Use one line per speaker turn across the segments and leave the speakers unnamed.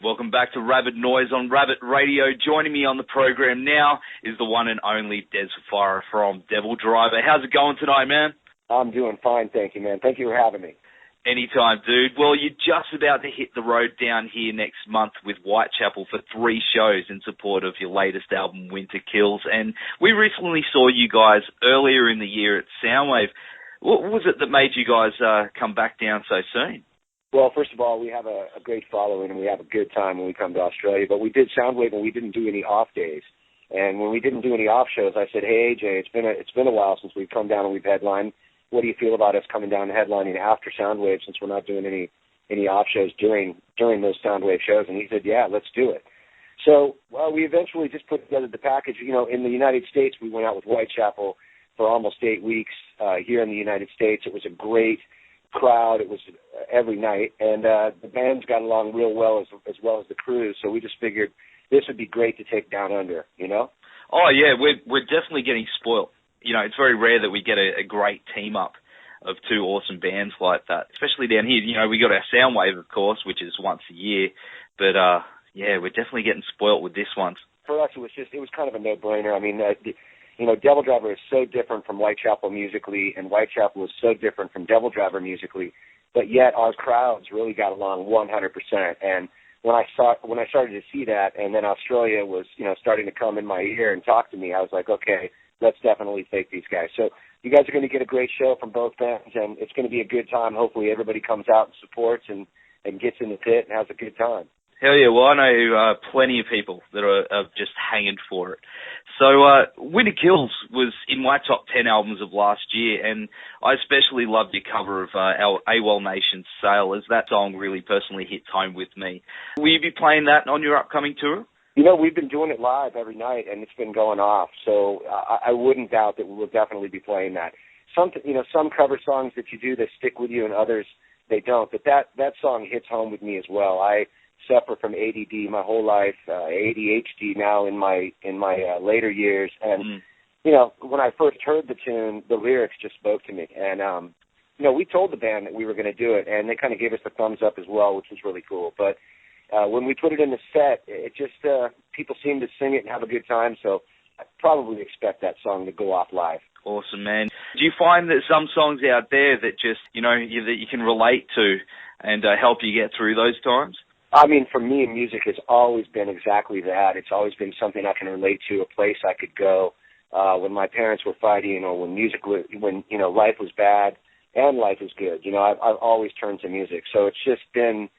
Welcome back to Rabid Noise on Rabid Radio. Joining me on the program now is the one and only Dez Fafara from Devildriver. How's it going tonight, man?
I'm doing fine, thank you, man. Thank you for having me.
Anytime, dude. Well, you're just about to hit the road down here next month with Whitechapel for 3 shows in support of your latest album, Winter Kills. And we recently saw you guys earlier in the year at Soundwave. What was it that made you guys come back down so soon?
Well, first of all, we have a great following and we have a good time when we come to Australia. But we did Soundwave and we didn't do any off days. And when we didn't do any off shows, I said, "Hey, AJ, it's been a while since we've come down and we've headlined. What do you feel about us coming down and headlining after Soundwave since we're not doing any off shows during those Soundwave shows?" And he said, "Yeah, let's do it." So we eventually just put together the package. You know, in the United States, we went out with Whitechapel for almost 8 weeks. Here in the United States, it was a great crowd. It was every night, and the bands got along real well as well as the crew. So we just figured this would be great to take down under, you know?
Oh yeah, we're definitely getting spoiled. You know, it's very rare that we get a great team up of 2 awesome bands like that, especially down here. You know, we got our Soundwave, of course, which is once a year, but yeah, we're definitely getting spoiled with this one.
For us, it was kind of a no-brainer. I mean, you know, Devildriver is so different from Whitechapel musically, and Whitechapel is so different from Devildriver musically, but yet our crowds really got along 100%. And when I started to see that, and then Australia was, you know, starting to come in my ear and talk to me, I was like, okay, let's definitely take these guys. So you guys are going to get a great show from both bands, and it's going to be a good time. Hopefully everybody comes out and supports and gets in the pit and has a good time.
Hell yeah, well, I know plenty of people that are just hanging for it. So Winter Kills was in my top 10 albums of last year, and I especially loved your cover of our AWOL Nation's Sail, as that song really personally hits home with me. Will you be playing that on your upcoming tour?
You know, we've been doing it live every night, and it's been going off, so I wouldn't doubt that we will definitely be playing that. Some cover songs that you do, they stick with you, and others, they don't, but that song hits home with me as well. I suffer from ADD my whole life, ADHD now in my later years, and you know, when I first heard the tune, the lyrics just spoke to me, and you know, we told the band that we were going to do it, and they kind of gave us the thumbs up as well, which was really cool. But when we put it in the set, it just people seem to sing it and have a good time, so I probably expect that song to go off live.
Awesome, man. Do you find that some songs out there that just, you know, that you can relate to and help you get through those times?
I mean, for me, music has always been exactly that. It's always been something I can relate to, a place I could go when my parents were fighting, or when you know, life was bad and life is good. You know, I've always turned to music. So it's just been,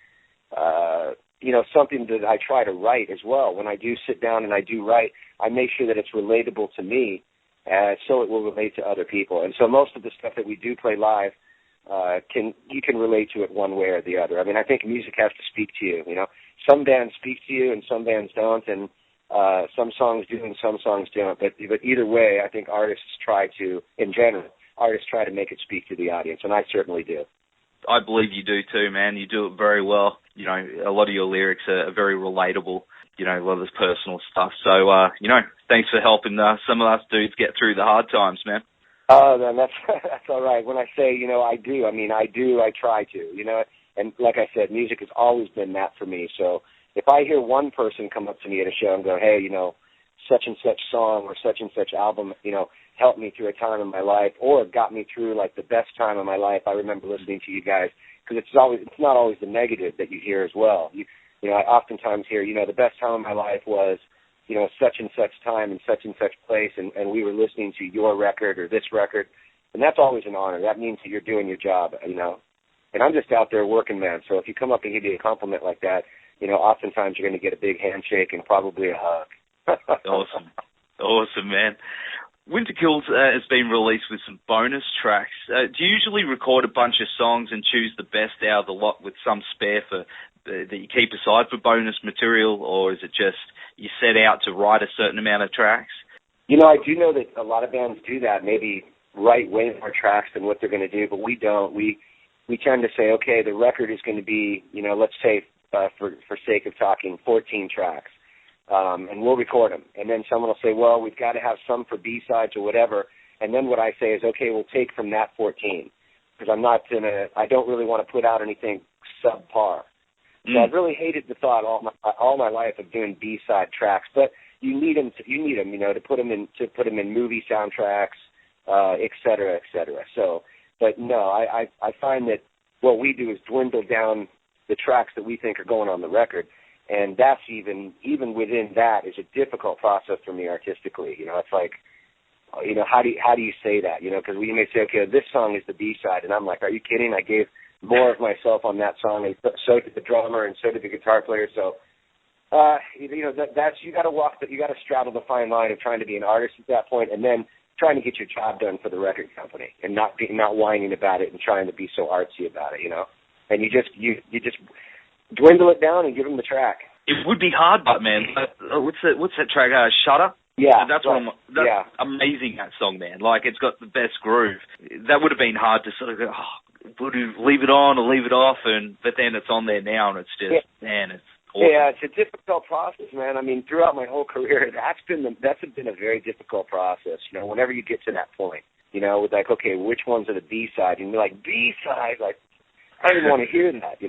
you know, something that I try to write as well. When I do sit down and I do write, I make sure that it's relatable to me, so it will relate to other people. And so most of the stuff that we do play live, you can relate to it one way or the other. I mean, I think music has to speak to you, you know. Some bands speak to you and some bands don't, and some songs do and some songs don't. But either way, I think artists try to make it speak to the audience, and I certainly do.
I believe you do too, man. You do it very well. You know, a lot of your lyrics are very relatable, you know, a lot of this personal stuff. So, you know, thanks for helping some of us dudes get through the hard times, man.
Oh, then that's all right. When I say, you know, I try to, you know, and like I said, music has always been that for me. So if I hear one person come up to me at a show and go, hey, you know, such and such song or such and such album, you know, helped me through a time in my life, or got me through like the best time of my life, I remember listening to you guys, because it's not always the negative that you hear as well. You know, I oftentimes hear, you know, the best time of my life was, you know, such and such time and such place, and we were listening to your record or this record, and that's always an honor. That means that you're doing your job, you know. And I'm just out there working, man, so if you come up and give me a compliment like that, you know, oftentimes you're going to get a big handshake and probably a hug.
Awesome, man. Winter Kills has been released with some bonus tracks. Do you usually record a bunch of songs and choose the best out of the lot with some spare that you keep aside for bonus material, or is it just you set out to write a certain amount of tracks?
You know, I do know that a lot of bands do that, maybe write way more tracks than what they're going to do, but we don't. We tend to say, okay, the record is going to be, you know, let's say, for sake of talking, 14 tracks, and we'll record them. And then someone will say, well, we've got to have some for B-sides or whatever, and then what I say is, okay, we'll take from that 14, because I don't really want to put out anything subpar. So I've really hated the thought all my life of doing B-side tracks, but you need them, to put them in movie soundtracks, et cetera, et cetera. So, but no, I find that what we do is dwindle down the tracks that we think are going on the record, and that's even within that is a difficult process for me artistically. It's like, how do you say that? Because we may say, okay, this song is the B-side, and I'm like, are you kidding? I gave more of myself on that song, and so did the drummer, and so did the guitar player. So, that's you got to straddle the fine line of trying to be an artist at that point, and then trying to get your job done for the record company, and not whining about it and trying to be so artsy about it, And you just dwindle it down and give them the track.
It would be hard, but man, what's that track? Shutter.
Yeah,
that's amazing, that song, man. Like, it's got the best groove. That would have been hard to sort of go, leave it on or leave it off, but then it's on there now, and it's just, man, it's awesome. Yeah,
it's a difficult process, man. I mean, throughout my whole career, that's been a very difficult process. Whenever you get to that point, with like, okay, which ones are the B-side? And you're like, B-side, like, I don't even want to hear that,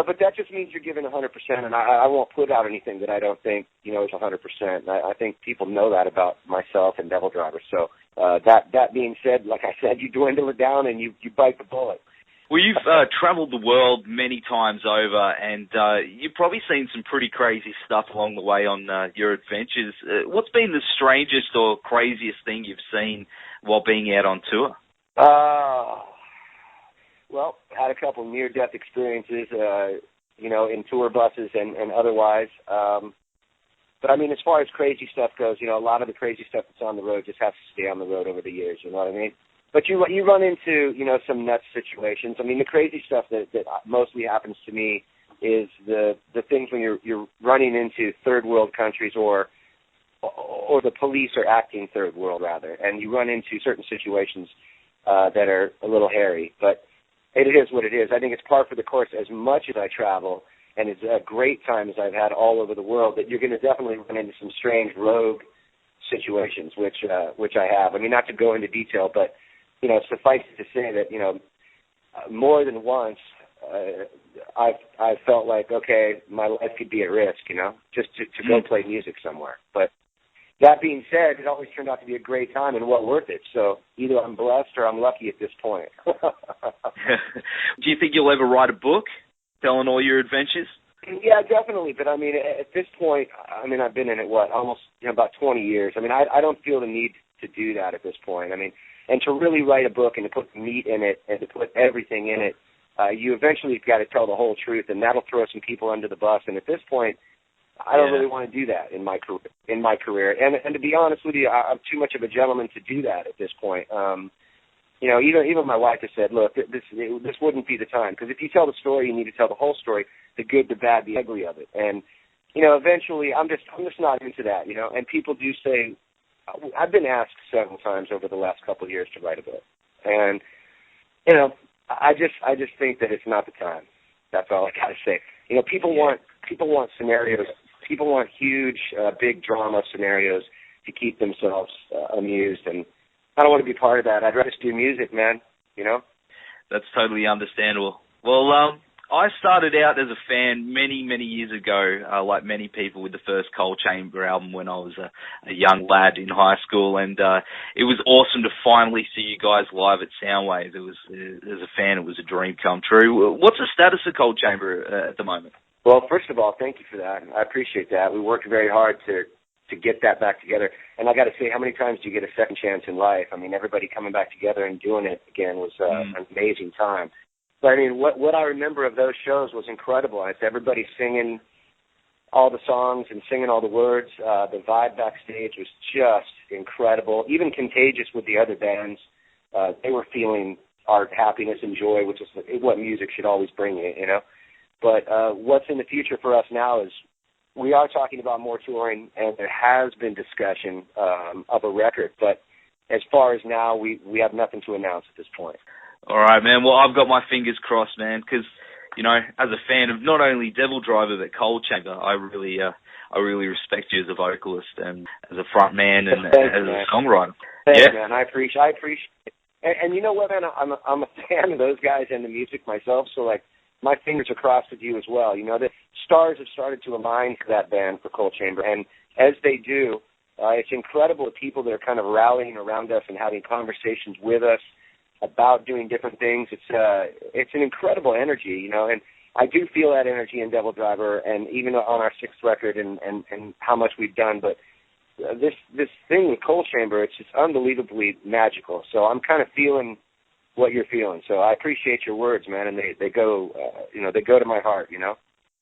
but that just means you're giving 100%, and I won't put out anything that I don't think, is 100%. I think people know that about myself and Devildriver. So that being said, like I said, you dwindle it down and you bite the bullet.
Well, you've traveled the world many times over, and you've probably seen some pretty crazy stuff along the way on your adventures. What's been the strangest or craziest thing you've seen while being out on tour?
Well, had a couple near-death experiences, in tour buses and otherwise. But, I mean, as far as crazy stuff goes, a lot of the crazy stuff that's on the road just has to stay on the road over the years, you know what I mean? But you run into, some nuts situations. I mean, the crazy stuff that mostly happens to me is the things when you're running into third world countries or the police are acting third world, rather, and you run into certain situations that are a little hairy. But it is what it is. I think it's par for the course. As much as I travel, and as a great time as I've had all over the world, that you're going to definitely run into some strange rogue situations, which I have. I mean, not to go into detail, but suffice it to say that more than once I've felt like, okay, my life could be at risk, just to go play music somewhere. But that being said, it always turned out to be a great time and well worth it. So either I'm blessed or I'm lucky at this point.
Do you think you'll ever write a book telling all your adventures?
Yeah, definitely. But, I mean, at this point, I've been in it, almost about 20 years. I mean, I don't feel the need to do that at this point. I mean, and to really write a book and to put meat in it and to put everything in it, you eventually got to tell the whole truth, and that'll throw some people under the bus. And at this point, I don't really want to do that in my career. And to be honest with you, I'm too much of a gentleman to do that at this point. Even my wife has said, look, this wouldn't be the time, because if you tell the story, you need to tell the whole story, the good, the bad, the ugly of it. And eventually, I'm just not into that. And people do say, I've been asked several times over the last couple of years to write a book, and I just think that it's not the time. That's all I got to say. People want scenarios. People want huge, big drama scenarios to keep themselves amused, and I don't want to be part of that. I'd rather just do music, man.
That's totally understandable. Well, I started out as a fan many, many years ago, like many people, with the first Coal Chamber album when I was a young lad in high school, and it was awesome to finally see you guys live at Soundwave. It was, as a fan, it was a dream come true. What's the status of Coal Chamber at the moment?
Well, first of all, thank you for that. I appreciate that. We worked very hard to get that back together. And I got to say, how many times do you get a second chance in life? I mean, everybody coming back together and doing it again was an amazing time. But I mean, what I remember of those shows was incredible. It's everybody singing all the songs and singing all the words. The vibe backstage was just incredible. Even contagious with the other bands. They were feeling our happiness and joy, which is what music should always bring you, But what's in the future for us now is we are talking about more touring, and there has been discussion of a record. But as far as now, we have nothing to announce at this point.
All right, man. Well, I've got my fingers crossed, man, because, as a fan of not only Devildriver but Coal Chamber, I really respect you as a vocalist and as a front man and as a songwriter.
Thanks, man. I appreciate it. And you know what, man? I'm a fan of those guys and the music myself, so, like, my fingers are crossed with you as well. You know, the stars have started to align for that band, for Coal Chamber, and as they do, it's incredible the people that are kind of rallying around us and having conversations with us about doing different things. It's an incredible energy, you know, and I do feel that energy in Devildriver, and even on our 6th record and how much we've done. But this thing with Coal Chamber, it's just unbelievably magical. So I'm kind of feeling what you're feeling. So I appreciate your words, man, and they go, they go to my heart, you know.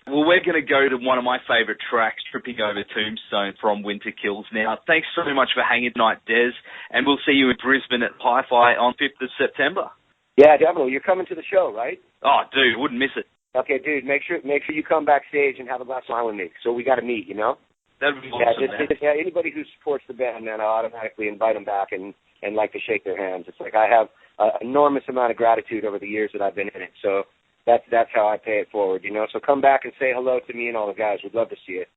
Well, we're going to go to one of my favourite tracks, Tripping Over Tombstone from Winter Kills now. Thanks so much for hanging tonight, Dez, and we'll see you in Brisbane at Hi-Fi on 5th of September.
Yeah, definitely. You're coming to the show, right?
Oh, dude, wouldn't miss it.
Okay, dude, make sure you come backstage and have a glass of wine with me. So we got to meet, you know?
That'd be awesome, man.
Anybody who supports the band, man, I automatically invite them back and like to shake their hands. It's like I have an enormous amount of gratitude over the years that I've been in it. So that's how I pay it forward, you know? So come back and say hello to me and all the guys. We'd love to see it.